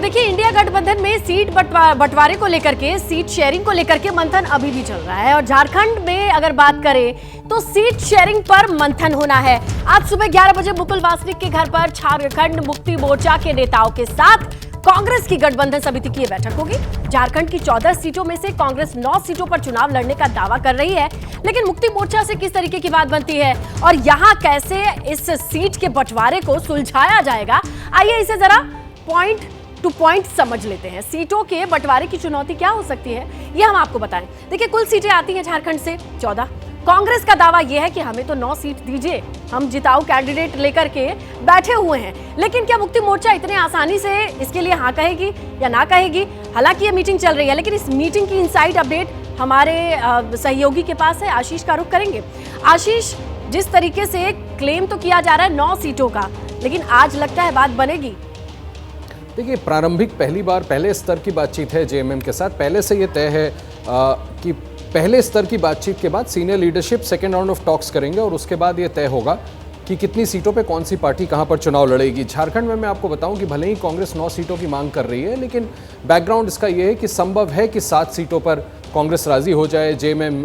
देखिए, इंडिया गठबंधन में सीट बंटवारे को लेकर के, सीट शेयरिंग को लेकर के मंथन अभी भी चल रहा है। और झारखंड में अगर बात करें तो सीट शेयरिंग पर मंथन होना है। आज सुबह 11 बजे मुकुल वासनिक के घर पर झारखंड मुक्ति मोर्चा के नेताओं के साथ कांग्रेस की गठबंधन समिति की बैठक होगी। झारखंड की 14 सीटों में से कांग्रेस 9 सीटों पर चुनाव लड़ने का दावा कर रही है, लेकिन मुक्ति मोर्चा से किस तरीके की बात बनती है और यहां कैसे इस सीट के बंटवारे को सुलझाया जाएगा, आइए इसे जरा पॉइंट टू पॉइंट समझ लेते हैं। सीटों के बंटवारे की चुनौती क्या हो सकती है, ये हम आपको बताएं। देखिए, कुल सीटें आती हैं झारखंड से 14। कांग्रेस का दावा यह है कि हमें तो 9 सीट दीजिए, हम जिताऊ कैंडिडेट लेकर के बैठे हुए हैं। लेकिन क्या मुक्ति मोर्चा इतने आसानी से इसके लिए हाँ कहेगी या ना कहेगी? हालांकि ये मीटिंग चल रही है, लेकिन इस मीटिंग की इनसाइड अपडेट हमारे सहयोगी के पास है। आशीष का रुख करेंगे। आशीष, जिस तरीके से क्लेम तो किया जा रहा है 9 सीटों का, लेकिन आज लगता है बात बनेगी। देखिए, प्रारंभिक पहले स्तर की बातचीत है जेएमएम के साथ। पहले से ये तय है कि पहले स्तर की बातचीत के बाद senior leadership second round of talks करेंगे और उसके बाद ये तय होगा कि कितनी सीटों पे कौन सी पार्टी कहां पर चुनाव लड़ेगी। झारखंड में मैं आपको बताऊं कि भले ही कांग्रेस 9 सीटों की मांग कर रही है, लेकिन बैकग्राउंड इसका ये है कि संभव है कि 7 सीटों पर कांग्रेस राजी हो जाए, जेएमएम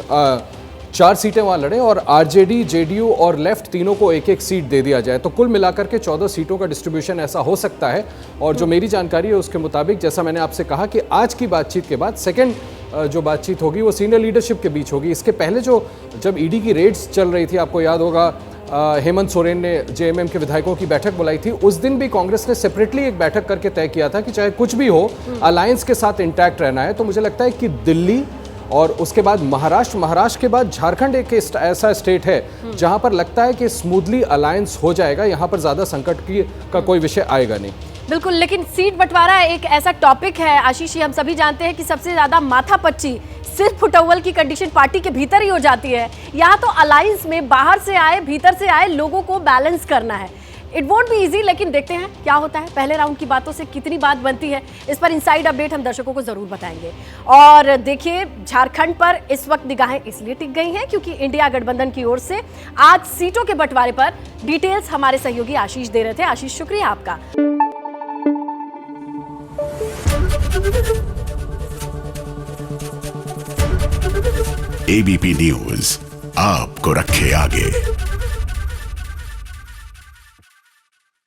4 सीटें वहाँ लड़े और आरजेडी, जेडीयू और लेफ्ट तीनों को एक एक सीट दे दिया जाए। तो कुल मिलाकर के 14 सीटों का डिस्ट्रीब्यूशन ऐसा हो सकता है। और जो मेरी जानकारी है उसके मुताबिक, जैसा मैंने आपसे कहा कि आज की बातचीत के बाद सेकेंड जो बातचीत होगी वो सीनियर लीडरशिप के बीच होगी। इसके पहले जब ईडी की रेड्स चल रही थी, आपको याद होगा, हेमंत सोरेन ने जेएमएम के विधायकों की बैठक बुलाई थी। उस दिन भी कांग्रेस ने सेपरेटली एक बैठक करके तय किया था कि चाहे कुछ भी हो, अलायंस के साथ इंटैक्ट रहना है। तो मुझे लगता है कि दिल्ली और उसके बाद महाराष्ट्र के बाद झारखंड एक ऐसा स्टेट है जहां पर लगता है कि स्मूथली अलायंस हो जाएगा, यहां पर ज्यादा संकट का कोई विषय आएगा नहीं। बिल्कुल, लेकिन सीट बंटवारा एक ऐसा टॉपिक है आशीष, हम सभी जानते हैं कि सबसे ज्यादा माथापच्ची सिर्फ फुटअव्वल की कंडीशन पार्टी के भीतर ही हो जाती है। यहाँ तो अलायंस में बाहर से आए भीतर से आए लोगों को बैलेंस करना है। इट वोंट बी इजी, लेकिन देखते हैं क्या होता है। पहले राउंड की बातों से कितनी बात बनती है, इस पर इनसाइड अपडेट हम दर्शकों को जरूर बताएंगे। और देखिए, झारखंड पर इस वक्त निगाहें इसलिए टिक गई हैं क्योंकि इंडिया गठबंधन की ओर से आज सीटों के बंटवारे पर डिटेल्स हमारे सहयोगी आशीष दे रहे थे। आशीष, शुक्रिया आपका। एबीपी न्यूज आपको रखे आगे।